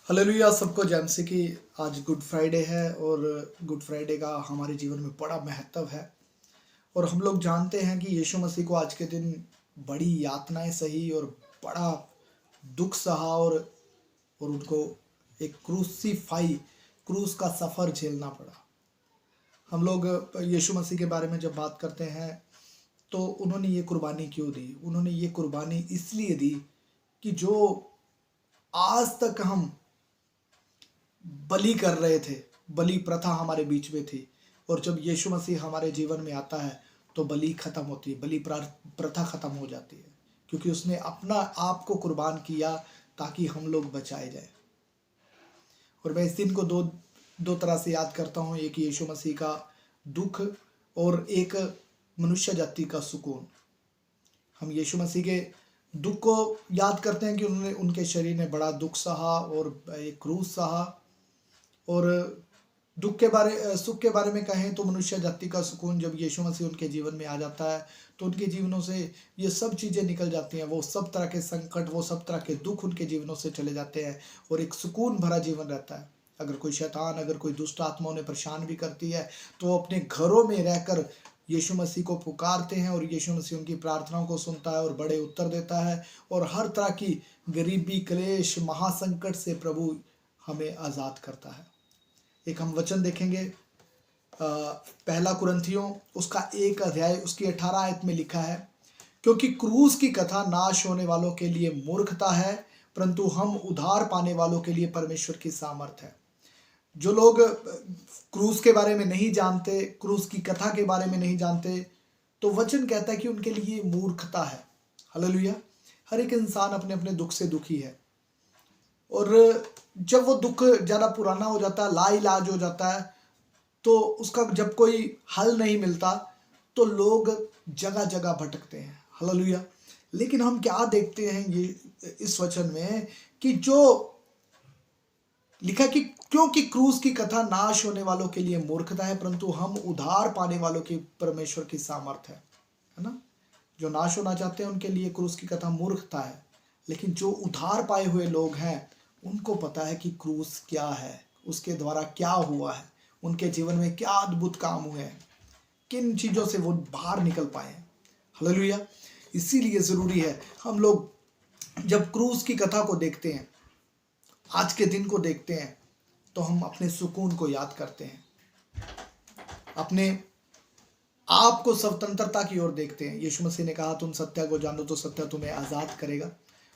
Hallelujah सबको जय मसीह की। आज गुड फ्राइडे है और गुड फ्राइडे का हमारे जीवन में बड़ा महत्व है। और हम लोग जानते हैं कि यीशु मसीह को आज के दिन बड़ी यातनाएं सही और बड़ा दुख सहा और उनको एक क्रूस का सफ़र झेलना पड़ा। हम लोग यीशु मसीह के बारे में जब बात करते हैं तो उन्होंने ये कुर्बानी क्यों दी? उन्होंने ये कुर्बानी इसलिए दी कि जो आज तक हम बलि कर रहे थे, बलि प्रथा हमारे बीच में थी, और जब यीशु मसीह हमारे जीवन में आता है तो बलि खत्म होती है, प्रथा खत्म हो जाती है, क्योंकि उसने अपना आप को कुर्बान किया ताकि हम लोग बचाए जाए। और मैं इस दिन को दो तरह से याद करता हूँ, एक यीशु मसीह का दुख और एक मनुष्य जाति का सुकून। हम यीशु मसीह के दुख को याद करते हैं कि उन्होंने उनके शरीर ने बड़ा दुख सहा और एक क्रूस सहा। और सुख के बारे में कहें तो मनुष्य जाति का सुकून, जब यीशु मसीह उनके जीवन में आ जाता है तो उनके जीवनों से ये सब चीज़ें निकल जाती हैं। वो सब तरह के संकट, वो सब तरह के दुख उनके जीवनों से चले जाते हैं और एक सुकून भरा जीवन रहता है। अगर कोई शैतान, अगर कोई दुष्ट आत्मा उन्हें परेशान भी करती है तो वो अपने घरों में रहकर यीशु मसीह को पुकारते हैं और यीशु मसीह उनकी प्रार्थनाओं को सुनता है और बड़े उत्तर देता है। और हर तरह की गरीबी, क्लेश, महासंकट से प्रभु हमें आज़ाद करता है। एक हम वचन देखेंगे, पहला कुरिन्थियों उसका 1 अध्याय उसकी 18 आयत में लिखा है, क्योंकि क्रूस की कथा नाश होने वालों के लिए मूर्खता है, परंतु हम उद्धार पाने वालों के लिए परमेश्वर की सामर्थ है। जो लोग क्रूस के बारे में नहीं जानते, क्रूस की कथा के बारे में नहीं जानते, तो वचन कहता है कि उनके लिए मूर्खता है। हालेलुया। हर एक इंसान अपने अपने दुख से दुखी है, और जब वो दुख ज़्यादा पुराना हो जाता है, लाइलाज हो जाता है, तो उसका जब कोई हल नहीं मिलता तो लोग जगह जगह भटकते हैं। हालेलुया। लेकिन हम क्या देखते हैं ये इस वचन में कि जो लिखा कि क्योंकि क्रूस की कथा नाश होने वालों के लिए मूर्खता है, परंतु हम उद्धार पाने वालों की परमेश्वर की सामर्थ है ना। जो नाश होना चाहते हैं उनके लिए क्रूस की कथा मूर्खता है, लेकिन जो उद्धार पाए हुए लोग हैं उनको पता है कि क्रूस क्या है, उसके द्वारा क्या हुआ है, उनके जीवन में क्या अद्भुत काम हुए हैं, किन चीज़ों से वो बाहर निकल पाए हैं। हालेलुया। इसीलिए ज़रूरी है हम लोग जब क्रूस की कथा को देखते हैं, आज के दिन को देखते हैं, तो हम अपने सुकून को याद करते हैं, अपने आप को स्वतंत्रता की ओर देखते हैं। यीशु मसीह ने कहा, तुम सत्य को जानो तो सत्य तुम्हें आज़ाद करेगा।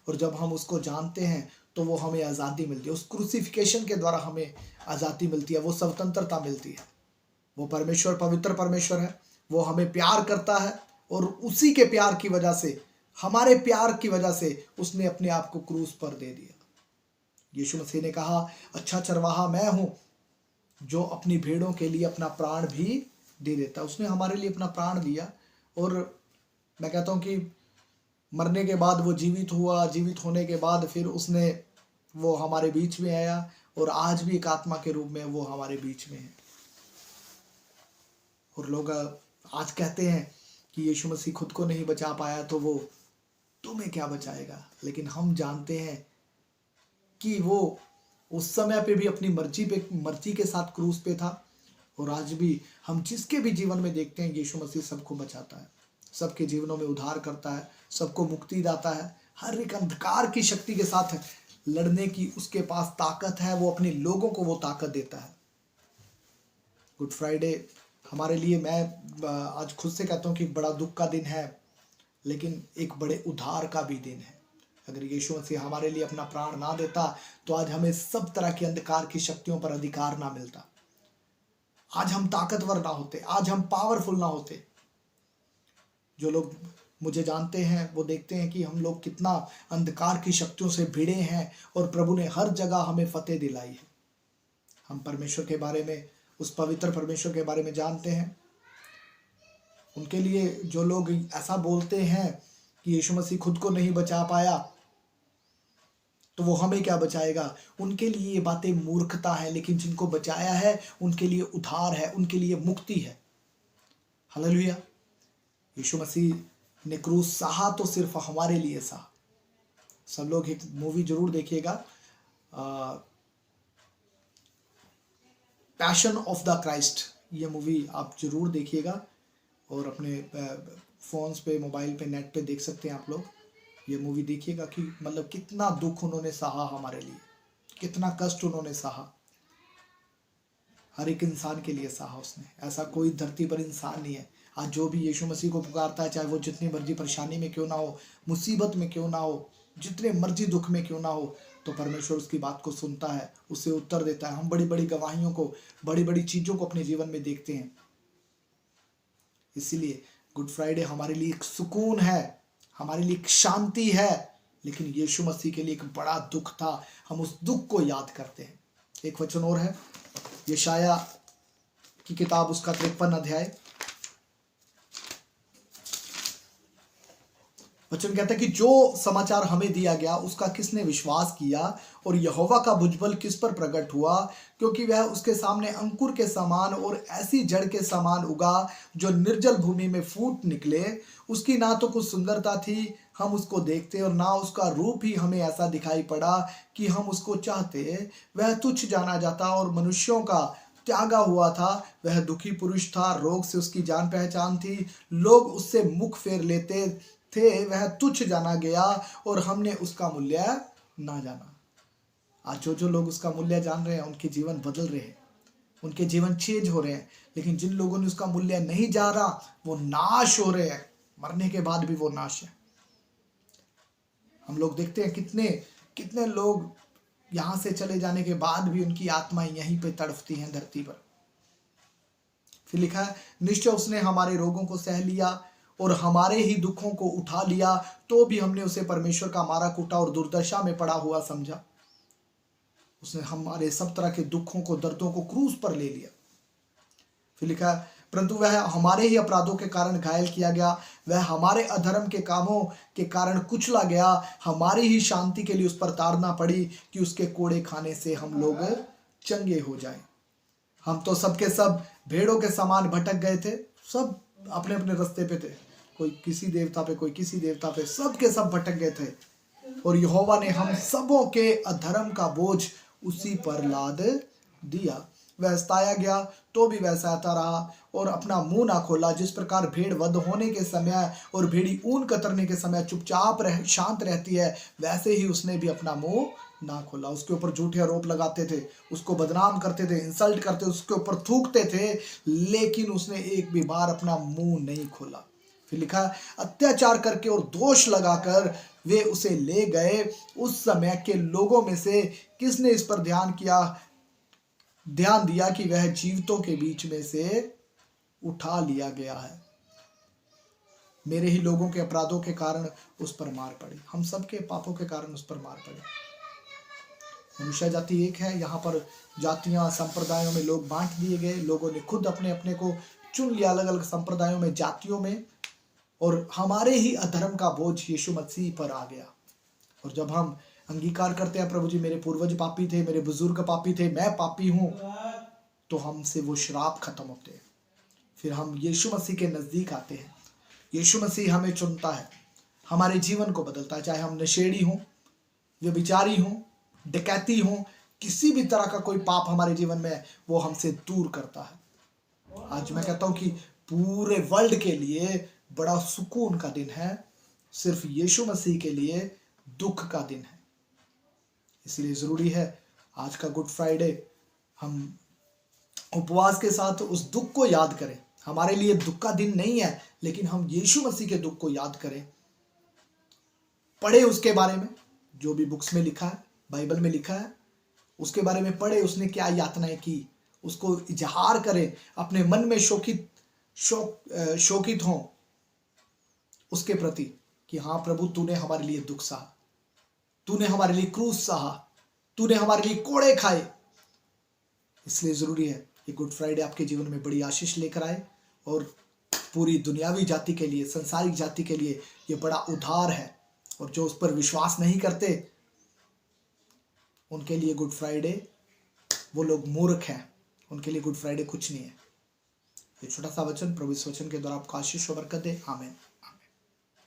और जब हम उसको जानते हैं तो वो हमें आज़ादी मिलती है। उस क्रूसिफिकेशन के द्वारा हमें आज़ादी मिलती है, वो स्वतंत्रता मिलती है। वो परमेश्वर पवित्र परमेश्वर है, वो हमें प्यार करता है, और उसी के प्यार की वजह से, हमारे प्यार की वजह से उसने अपने आप को क्रूस पर दे दिया। यीशु मसीह ने कहा, अच्छा चरवाहा मैं हूँ जो अपनी भेड़ों के लिए अपना प्राण भी दे देता। उसने हमारे लिए अपना प्राण दिया, और मैं कहता हूँ कि मरने के बाद वो जीवित हुआ, जीवित होने के बाद फिर वो हमारे बीच में आया, और आज भी एक आत्मा के रूप में वो हमारे बीच में है। और लोग आज कहते हैं कि यीशु मसीह खुद को नहीं बचा पाया तो वो तुम्हें क्या बचाएगा। लेकिन हम जानते हैं कि वो उस समय पे भी अपनी मर्जी के साथ क्रूस पे था, और आज भी हम जिसके भी जीवन में देखते हैं यीशु मसीह सबको बचाता है, सबके जीवनों में उद्धार करता है, सबको मुक्ति दाता है। हर एक अंधकार की शक्ति के साथ लड़ने की उसके पास ताकत है, वो अपने लोगों को वो ताकत देता है। गुड फ्राइडे हमारे लिए, मैं आज खुद से कहता हूँ कि बड़ा दुख का दिन है, लेकिन एक बड़े उद्धार का भी दिन है। अगर यीशु मसीह हमारे लिए अपना प्राण ना देता तो आज हमें सब तरह की अंधकार की शक्तियों पर अधिकार ना मिलता, आज हम ताकतवर ना होते, आज हम पावरफुल ना होते। जो लोग मुझे जानते हैं वो देखते हैं कि हम लोग कितना अंधकार की शक्तियों से भिड़े हैं, और प्रभु ने हर जगह हमें फतेह दिलाई है। हम परमेश्वर के बारे में, उस पवित्र परमेश्वर के बारे में जानते हैं। उनके लिए जो लोग ऐसा बोलते हैं कि यीशु मसीह खुद को नहीं बचा पाया तो वो हमें क्या बचाएगा, उनके लिए ये बातें मूर्खता है। लेकिन जिनको बचाया है उनके लिए उद्धार है, उनके लिए मुक्ति है। हालेलुया। यीशु मसीह ने क्रूस सहा तो सिर्फ हमारे लिए सहा। सब लोग एक मूवी जरूर देखिएगा, पैशन ऑफ द क्राइस्ट, ये मूवी आप जरूर देखिएगा और अपने फ़ोन्स पे, मोबाइल पे, नेट पे देख सकते हैं आप लोग। ये मूवी देखिएगा कि मतलब कितना दुख उन्होंने सहा हमारे लिए, कितना कष्ट उन्होंने सहा, हर एक इंसान के लिए सहा उसने। ऐसा कोई धरती पर इंसान नहीं है आज जो भी यीशु मसीह को पुकारता है, चाहे वो जितनी मर्जी परेशानी में क्यों ना हो, मुसीबत में क्यों ना हो, जितने मर्जी दुख में क्यों ना हो, तो परमेश्वर उसकी बात को सुनता है, उससे उत्तर देता है। हम बड़ी बड़ी गवाहियों को, बड़ी बड़ी चीज़ों को अपने जीवन में देखते हैं। इसीलिए गुड फ्राइडे हमारे लिए एक सुकून है, हमारे लिए एक शांति है, लेकिन यीशु मसीह के लिए एक बड़ा दुख था। हम उस दुख को याद करते हैं। एक वचन और है, यशाया की किताब, उसका 53 अध्याय। वचन कहता है कि जो समाचार हमें दिया गया उसका किसने विश्वास किया, और यहोवा का भुजबल किस पर प्रकट हुआ, क्योंकि वह उसके सामने अंकुर के समान और ऐसी जड़ के समान उगा जो निर्जल भूमि में फूट निकले। उसकी ना तो कुछ सुंदरता थी, हम उसको देखते, और ना उसका रूप ही हमें ऐसा दिखाई पड़ा कि हम उसको चाहते। वह तुच्छ जाना जाता और मनुष्यों का त्यागा हुआ था, वह दुखी पुरुष था, रोग से उसकी जान पहचान थी, लोग उससे मुख फेर लेते थे। वह तुच्छ जाना गया और हमने उसका मूल्य ना जाना। आज जो जो लोग उसका मूल्य जान रहे हैं उनके जीवन बदल रहे हैं, उनके जीवन चेंज हो रहे हैं। लेकिन जिन लोगों ने उसका मूल्य नहीं जाना वो नाश हो रहे हैं, मरने के बाद भी वो नाश है। हम लोग देखते हैं कितने कितने लोग यहाँ से चले जाने के बाद भी उनकी आत्माएं यहीं पे तड़फती हैं धरती पर। फिर लिखा है, निश्चय उसने हमारे रोगों को सह लिया और हमारे ही दुखों को उठा लिया, तो भी हमने उसे परमेश्वर का मारा कूटा और दुर्दशा में पड़ा हुआ समझा। उसने हमारे सब तरह के दुखों को, दर्दों को क्रूस पर ले लिया। फिर लिखा है, परंतु वह हमारे ही अपराधों के कारण घायल किया गया, वह हमारे अधर्म के कामों के कारण कुचला गया, हमारी ही शांति के लिए उस पर ताड़ना पड़ी कि उसके कोड़े खाने से हम लोग चंगे हो जाएं। हम तो सबके सब भेड़ों के समान भटक गए थे, सब अपने अपने रास्ते पे थे, कोई किसी देवता पे, कोई किसी देवता पे, सब के सब भटक गए थे, और यहोवा ने हम सबों के अधर्म का बोझ उसी पर लाद दिया। वह सताया गया तो भी वह सहता रहा और अपना मुंह ना खोला। जिस प्रकार भेड़ वध होने के समय और भेड़ी ऊन कतरने के समय चुपचाप शांत रहती है, वैसे ही उसने भी अपना मुंह ना खोला। उसके ऊपर झूठे आरोप लगाते थे, उसको बदनाम करते थे, इंसल्ट करते, उसके ऊपर थूकते थे, लेकिन उसने एक भी बार अपना मुंह नहीं खोला। फिर लिखा, अत्याचार करके और दोष लगाकर वे उसे ले गए। उस समय के लोगों में से किसने इस पर ध्यान दिया कि वह जीवितों के बीच में से उठा लिया गया है। मेरे ही लोगों के अपराधों के कारण उस पर मार पड़ी, हम सबके पापों के कारण उस पर मार पड़ी। मनुष्य जाति एक है, यहाँ पर जातियां, संप्रदायों में लोग बांट दिए गए। लोगों ने खुद अपने अपने को चुन लिया अलग अलग संप्रदायों में, जातियों में, और हमारे ही अधर्म का बोझ यीशु मसीह पर आ गया। और जब हम अंगीकार करते हैं, प्रभु जी मेरे पूर्वज पापी थे, मेरे बुजुर्ग पापी थे, मैं पापी हूं, तो हमसे वो श्राप खत्म होते हैं। फिर हम यीशु मसीह के नजदीक आते हैं, यीशु मसीह हमें चुनता है, हमारे जीवन को बदलता है। चाहे हम नशेड़ी हों, व्यभिचारी हों, डकैती हों, किसी भी तरह का कोई पाप हमारे जीवन में है, वो हमसे दूर करता है। आज मैं कहता हूं कि पूरे वर्ल्ड के लिए बड़ा सुकून का दिन है, सिर्फ यीशु मसीह के लिए दुख का दिन है। इसलिए जरूरी है आज का गुड फ्राइडे हम उपवास के साथ उस दुख को याद करें। हमारे लिए दुख का दिन नहीं है, लेकिन हम यीशु मसीह के दुख को याद करें, पढ़े उसके बारे में, जो भी बुक्स में लिखा है, बाइबल में लिखा है, उसके बारे में पढ़े, उसने क्या यातनाएं की, उसको इजहार करें, अपने मन में शोकित हों उसके प्रति कि हाँ प्रभु, तूने हमारे लिए दुख सहा, तूने हमारे लिए क्रूस सहा, तूने हमारे लिए कोड़े खाए। इसलिए जरूरी है कि गुड फ्राइडे आपके जीवन में बड़ी आशीष लेकर आए, और पूरी दुनियावी जाति के लिए, संसारिक जाति के लिए ये बड़ा उद्धार है। और जो उस पर विश्वास नहीं करते उनके लिए गुड फ्राइडे, वो लोग मूर्ख हैं, उनके लिए गुड फ्राइडे कुछ नहीं है। ये छोटा सा वचन प्रभु इस वचन के द्वारा आपको आशीष और बरकत दे। आमीन।